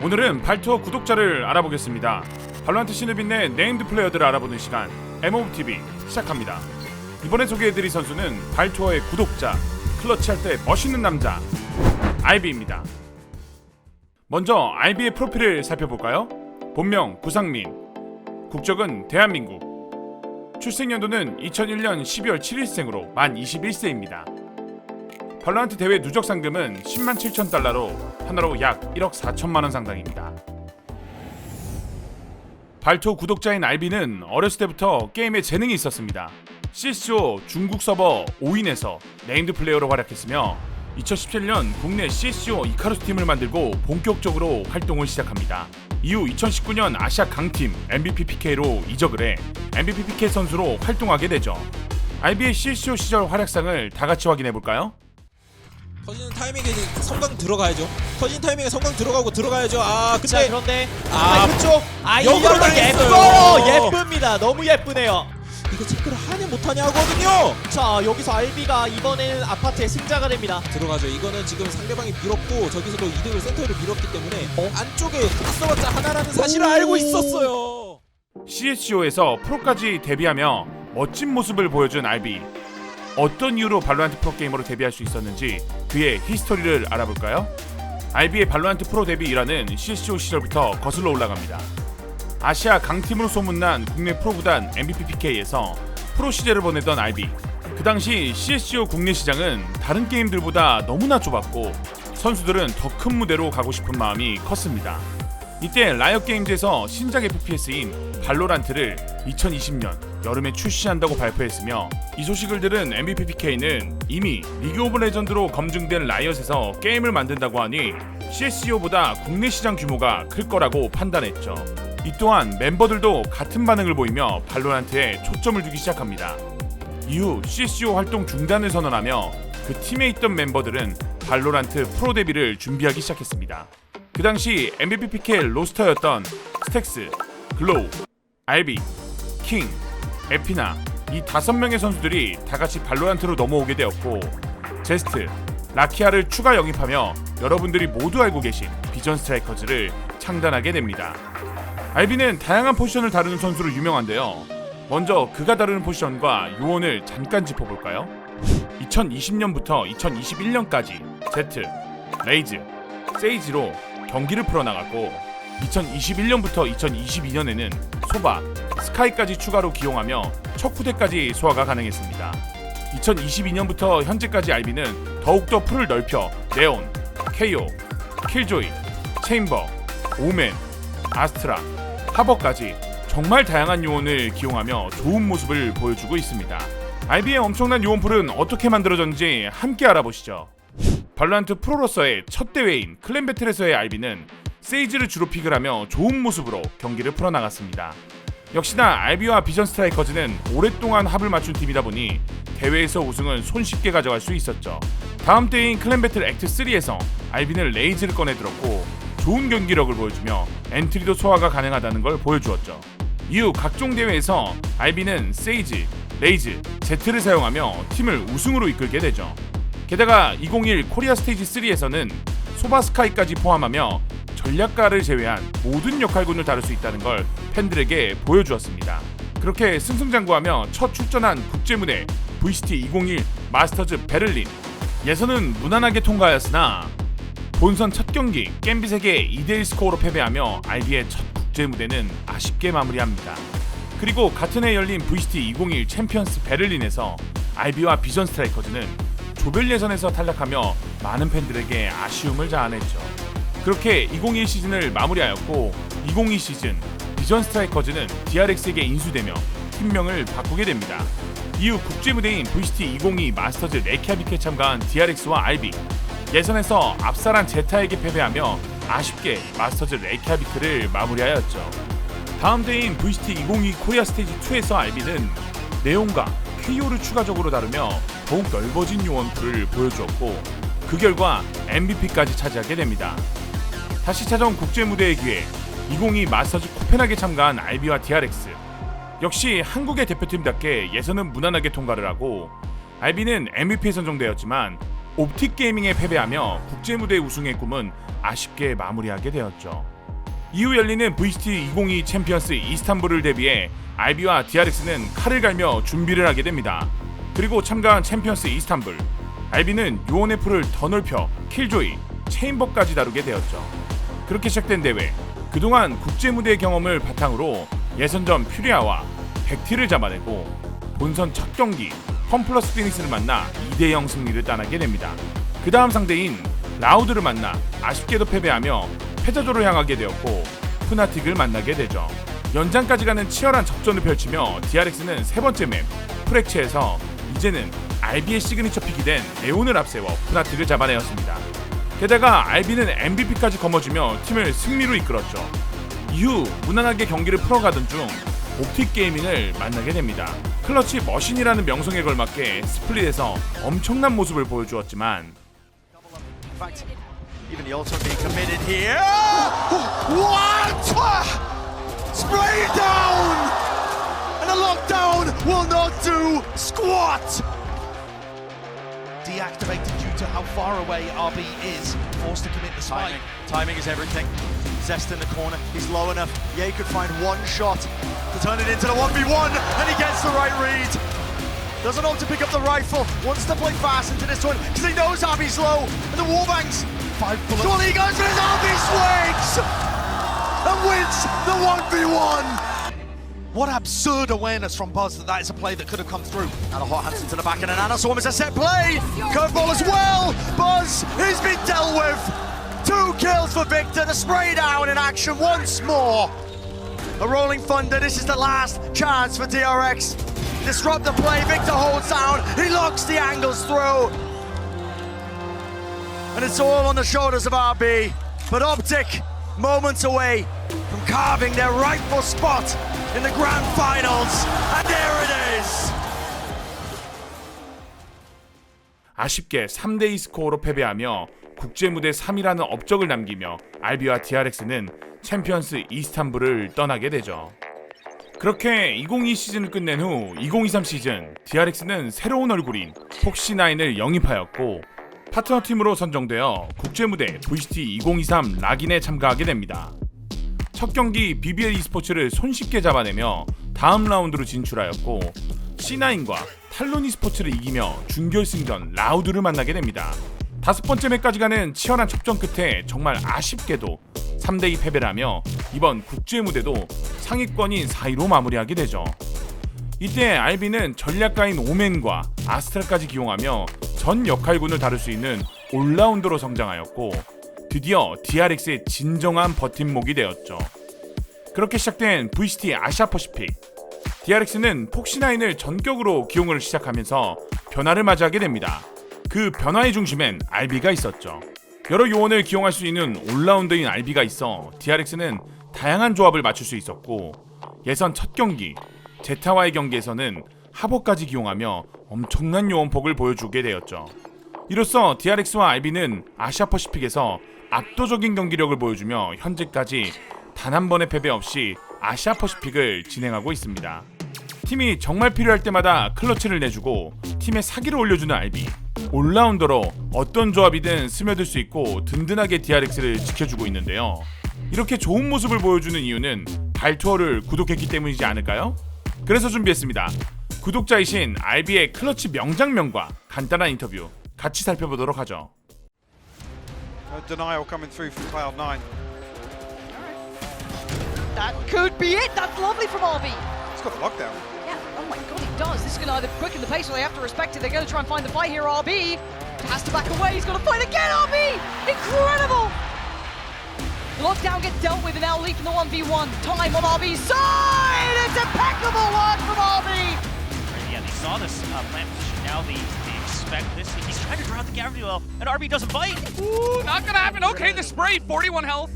오늘은 발투어 구독자를 알아보겠습니다. 발로란트 신을 빛낸 네임드 플레이어들을 알아보는 시간 MOTV 시작합니다. 이번에 소개해드릴 선수는 발투어의 구독자, 클러치할 때 멋있는 남자 아이비입니다. 먼저 아이비의 프로필을 살펴볼까요? 본명 구상민, 국적은 대한민국, 출생연도는 2001년 12월 7일생으로 만 21세입니다. 발로란트 대회 누적 상금은 10만 7천 달러로 하나로 약 1억 4천만원 상당입니다. 발투어 구독자인 알비는 어렸을 때부터 게임에 재능이 있었습니다. CSGO 중국 서버 5인에서 네임드 플레이어로 활약했으며 2017년 국내 CSGO 이카루스 팀을 만들고 본격적으로 활동을 시작합니다. 이후 2019년 아시아 강팀 MVP PK로 이적을 해 MVP PK 선수로 활동하게 되죠. 알비의 CSGO 시절 활약상을 다같이 확인해볼까요? 터지는 타이밍에 성광 들어가야죠. 터지는 타이밍에 성광 들어가고 들어가야죠. 근데 자, 그런데 그쪽 역으로 당했어요. 예쁩니다. 너무 예쁘네요. 이거 체크를 하냐 못하냐 하거든요. 자, 여기서 알비가 이번에는 아파트의 승자가 됩니다. 들어가죠. 이거는 지금 상대방이 밀었고 저기서도 이득을 센터로 밀었기 때문에 안쪽에 써봤자 하나라는 사실을 알고 있었어요. CSGO에서 프로까지 데뷔하며 멋진 모습을 보여준 알비. 어떤 이유로 발로란트 프로게이머로 데뷔할 수 있었는지 그의 히스토리를 알아볼까요? 알비의 발로란트 프로 데뷔 일화는 CSGO 시절부터 거슬러 올라갑니다. 아시아 강팀으로 소문난 국내 프로구단 MVP PK에서 프로 시절을 보내던 알비. 그 당시 CSGO 국내 시장은 다른 게임들보다 너무나 좁았고 선수들은 더 큰 무대로 가고 싶은 마음이 컸습니다. 이때 라이엇 게임즈에서 신작 FPS인 발로란트를 2020년 여름에 출시한다고 발표했으며 이 소식을 들은 MVP PK는 이미 리그 오브 레전드로 검증된 라이엇에서 게임을 만든다고 하니 CSGO보다 국내 시장 규모가 클 거라고 판단했죠. 이 또한 멤버들도 같은 반응을 보이며 발로란트에 초점을 두기 시작합니다. 이후 CSGO 활동 중단을 선언하며 그 팀에 있던 멤버들은 발로란트 프로 데뷔를 준비하기 시작했습니다. 그 당시 MVP PK 로스터였던 스택스, 글로우, 알비, 킹, 에피나 이 5명의 선수들이 다같이 발로란트로 넘어오게 되었고 제스트, 라키아를 추가 영입하며 여러분들이 모두 알고 계신 비전 스트라이커즈를 창단하게 됩니다. 알비는 다양한 포지션을 다루는 선수로 유명한데요. 먼저 그가 다루는 포지션과 요원을 잠깐 짚어볼까요? 2020년부터 2021년까지 제트, 레이즈, 세이지로 경기를 풀어나갔고 2021년부터 2022년에는 소바, 스카이까지 추가로 기용하며 첫 후대까지 소화가 가능했습니다. 2022년부터 현재까지 알비는 더욱더 풀을 넓혀 네온, KO, 킬조이, 체인버, 오멘, 아스트라, 하버까지 정말 다양한 요원을 기용하며 좋은 모습을 보여주고 있습니다. 알비의 엄청난 요원풀은 어떻게 만들어졌는지 함께 알아보시죠. 발로란트 프로로서의 첫 대회인 클랜 배틀에서의 알비는 세이지를 주로 픽을 하며 좋은 모습으로 경기를 풀어나갔습니다. 역시나 알비와 비전 스트라이커즈는 오랫동안 합을 맞춘 팀이다 보니 대회에서 우승은 손쉽게 가져갈 수 있었죠. 다음 대회인 클랜 배틀 액트 3에서 알비는 레이즈를 꺼내들었고 좋은 경기력을 보여주며 엔트리도 소화가 가능하다는 걸 보여주었죠. 이후 각종 대회에서 알비는 세이지, 레이즈, 제트를 사용하며 팀을 우승으로 이끌게 되죠. 게다가 2021 코리아 스테이지 3에서는 소바 스카이까지 포함하며 전략가를 제외한 모든 역할군을 다룰 수 있다는 걸 팬들에게 보여주었습니다. 그렇게 승승장구하며 첫 출전한 국제무대 VCT 2021 마스터즈 베를린. 예선은 무난하게 통과하였으나 본선 첫 경기 겜빗에게 2대1 스코어로 패배하며 알비의 첫 국제무대는 아쉽게 마무리합니다. 그리고 같은 해 열린 VCT 2021 챔피언스 베를린에서 알비와 비전 스트라이커즈는 조별 예선에서 탈락하며 많은 팬들에게 아쉬움을 자아냈죠. 그렇게 2021 시즌을 마무리하였고 2022 시즌 비전 스트라이커즈는 DRX에게 인수되며 팀명을 바꾸게 됩니다. 이후 국제무대인 VCT 2022 마스터즈 레키아비크에 참가한 DRX와 알비. 예선에서 압살한 제타에게 패배하며 아쉽게 마스터즈 레키아비크를 마무리하였죠. 다음 대회인 VCT 2022 코리아 스테이지 2에서 알비는 네온과 KO를 추가적으로 다루며 더욱 넓어진 요원풀을 보여주었고 그 결과 MVP까지 차지하게 됩니다. 다시 찾아온 국제무대의 기회 2022 마스터즈 코펜하게 참가한 알비와 DRX. 역시 한국의 대표팀답게 예선은 무난하게 통과를 하고 알비는 MVP에 선정되었지만 옵틱 게이밍에 패배하며 국제 무대 우승의 꿈은 아쉽게 마무리하게 되었죠. 이후 열리는 VCT 2022 챔피언스 이스탄불을 대비해 RB와 DRX는 칼을 갈며 준비를 하게 됩니다. 그리고 참가한 챔피언스 이스탄불, RB는 UNF를 더 넓혀 킬조이, 체인버까지 다루게 되었죠. 그렇게 시작된 대회, 그동안 국제 무대 경험을 바탕으로 예선전 퓨리아와 백티를 잡아내고 본선 첫 경기 펌플러스 피닉스를 만나 2대0 승리를 따내게 됩니다. 그 다음 상대인 라우드를 만나 아쉽게도 패배하며 패자조를 향하게 되었고 푸나틱을 만나게 되죠. 연장까지 가는 치열한 접전을 펼치며 DRX는 세 번째 맵 프렉체에서 이제는 RB의 시그니처 픽이 된 레온을 앞세워 푸나틱을 잡아내었습니다. 게다가 RB는 MVP까지 거머쥐며 팀을 승리로 이끌었죠. 이후 무난하게 경기를 풀어가던 중 옵틱 게이밍을 만나게 됩니다. 클러치 머신이라는 명성에 걸맞게 스플릿에서 엄청난 모습을 보여주었지만 Even the ultimate being committed here. What? Spray down! And a lockdown will not do squat! Deactivated due to how far away RB is. Forced to commit the spike. Timing is everything. Zest in the corner. He's low enough. Yeah, he could find one shot to turn it into the 1v1. And he gets the right read. Doesn't opt to pick up the rifle. Wants to play fast into this one because he knows RB's low. And the Warbangs. 5 bullets. Surely he goes and his RB swings! And wins the 1v1! What absurd awareness from Buzz that is a play that could have come through. And a hot Hansen to the back and an Anaswarm is a set play! Curveball as well! Buzz has been dealt with! 2 kills for Victor, the spray down in action once more! A rolling thunder, this is the last chance for DRX. Disrupt the play, Victor holds down, he locks the angles through. And it's all on the shoulders of RB. But Optic, moments away from carving their rightful spot in the grand finals. And there it is! 아쉽게 3대2 스코어로 패배하며 국제 무대 3위라는 업적을 남기며 RB와 DRX는 챔피언스 이스탄불을 떠나게 되죠. 그렇게 2022 시즌을 끝낸 후 2023 시즌 DRX는 새로운 얼굴인 폭시9을 영입하였고 파트너 팀으로 선정되어 국제 무대 VCT 2023 락인에 참가하게 됩니다. 첫 경기 BBL e스포츠를 손쉽게 잡아내며 다음 라운드로 진출하였고 C9과 탈론 e스포츠를 이기며 준결승전 라우드를 만나게 됩니다. 5번째 맵까지 가는 치열한 접전 끝에 정말 아쉽게도 3대2 패배를 하며 이번 국제 무대도 상위권인 4위로 마무리하게 되죠. 이때 RB는 전략가인 오맨과 아스트라까지 기용하며 전 역할군을 다룰 수 있는 올라운더로 성장하였고 드디어 DRX의 진정한 버팀목이 되었죠. 그렇게 시작된 VCT 아시아 퍼시픽, DRX는 폭시9을 전격으로 기용을 시작하면서 변화를 맞이하게 됩니다. 그 변화의 중심엔 RB가 있었죠. 여러 요원을 기용할 수 있는 올라운더인 RB가 있어 DRX는 다양한 조합을 맞출 수 있었고 예선 첫 경기 제타와의 경기에서는 하버까지 기용하며 엄청난 요원폭을 보여주게 되었죠. 이로써 DRX와 RB는 아시아 퍼시픽에서 압도적인 경기력을 보여주며 현재까지 단 한 번의 패배 없이 아시아 퍼시픽을 진행하고 있습니다. 팀이 정말 필요할 때마다 클러치를 내주고 팀의 사기를 올려주는 RB, 올라운더로 어떤 조합이든 스며들 수 있고 든든하게 DRX를 지켜주고 있는데요. 이렇게 좋은 모습을 보여주는 이유는 발투어를 구독했기 때문이지 않을까요? 그래서 준비했습니다. 구독자이신 RB의 클러치 명장면과 간단한 인터뷰 같이 살펴보도록 하죠. Denial coming through from Cloud9. That could be it. That's lovely from RB. It's got the lockdown. Yeah, oh my god, it does. This is going to either quicken the pace or they have to respect it. They're going to try and find the fight here, RB. Has to back away. He's got to fight again, RB. Incredible. The lockdown gets dealt with and now leaking the 1v1. Time on RB's side. It's impeccable work from RB. Yeah, they saw this plant position. Now they expect this. He's trying to draw out the gravity well, and RB doesn't bite. Ooh, not gonna happen. Okay, the spray, 41 health.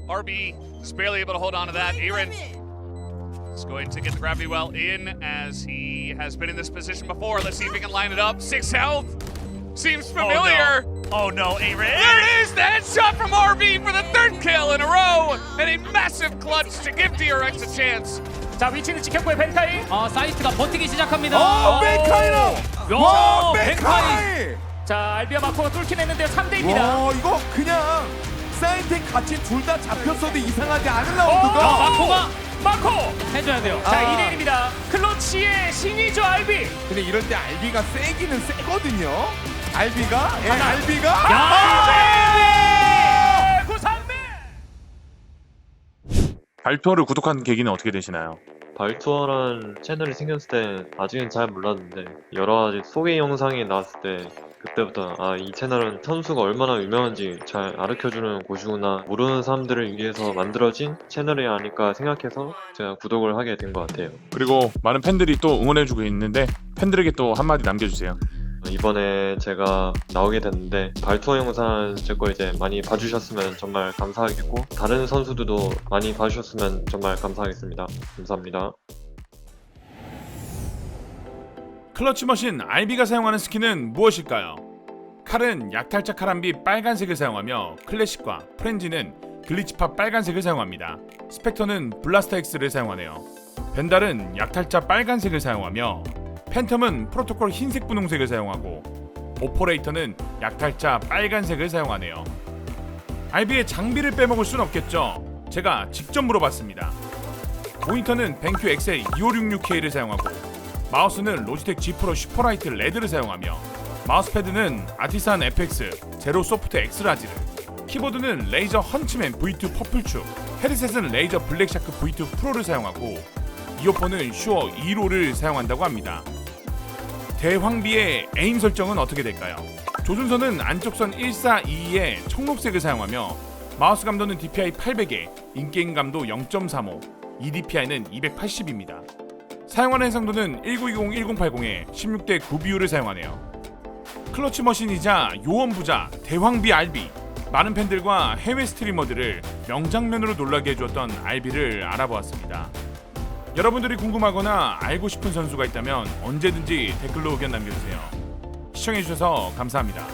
RB is barely able to hold on to that. Aaron is going to get the gravity well in as he has been in this position before. Let's see if he can line it up. 6 health. Seems familiar. Oh no, Aaron! There it is! The headshot from RB for the 3rd kill in a row! And a massive clutch to give DRX a chance. 자, 위치는 지켰고요. 벤카이. 사이트가 버티기 시작합니다. 벤카이로. 야, 벤카이. 자, 알비와 마코가 뚫긴 했는데요. 3대2입니다. 와, 이거 그냥 사이텍 같이 둘 다 잡혔어도 이상하지 않은 자, 라운드가. 마코 해줘야 돼요. 자, 2대1입니다. 클러치의 신이죠, 알비. 근데 이럴 때 알비가 세기는 세거든요. 알비가? 예, 알비가? 야, 구상대! 발표를 구독한 계기는 어떻게 되시나요? 발투어란 채널이 생겼을 때 아직은 잘 몰랐는데 여러 가지 소개 영상이 나왔을 때 그때부터 아, 이 채널은 선수가 얼마나 유명한지 잘 가르쳐주는 곳이구나, 모르는 사람들을 위해서 만들어진 채널이 아닐까 생각해서 제가 구독을 하게 된 것 같아요. 그리고 많은 팬들이 또 응원해주고 있는데 팬들에게 또 한마디 남겨주세요. 이번에 제가 나오게 됐는데 발투어 영상 제 거 이제 많이 봐주셨으면 정말 감사하겠고, 다른 선수들도 많이 봐주셨으면 정말 감사하겠습니다. 감사합니다. 클러치 머신 RB가 사용하는 스킨은 무엇일까요? 칼은 약탈자 카람비 빨간색을 사용하며 클래식과 프렌지는 글리치파 빨간색을 사용합니다. 스펙터는 블라스터 X를 사용하네요. 벤달은 약탈자 빨간색을 사용하며 팬텀은 프로토콜 흰색 분홍색을 사용하고 오퍼레이터는 약탈자 빨간색을 사용하네요. RB의 장비를 빼먹을 순 없겠죠. 제가 직접 물어봤습니다. 모니터는 벤큐 XL 2566K를 사용하고 마우스는 로지텍 G 프로 슈퍼라이트 레드를 사용하며 마우스패드는 아티산 FX 제로 소프트 X라지를, 키보드는 레이저 헌츠맨 V2 퍼플축, 헤드셋은 레이저 블랙샤크 V2 프로를 사용하고 이어폰은 슈어 2로를 사용한다고 합니다. 대황비의 에임 설정은 어떻게 될까요? 조준선은 안쪽선 1422에 청록색을 사용하며 마우스 감도는 DPI 800에 인게임 감도 0.35, eDPI는 280입니다. 사용하는 해상도는 1920-1080에 16대 9 비율을 사용하네요. 클러치 머신이자 요원부자 대황비 RB, 많은 팬들과 해외 스트리머들을 명장면으로 놀라게 해주었던 RB를 알아보았습니다. 여러분들이 궁금하거나 알고 싶은 선수가 있다면 언제든지 댓글로 의견 남겨주세요. 시청해주셔서 감사합니다.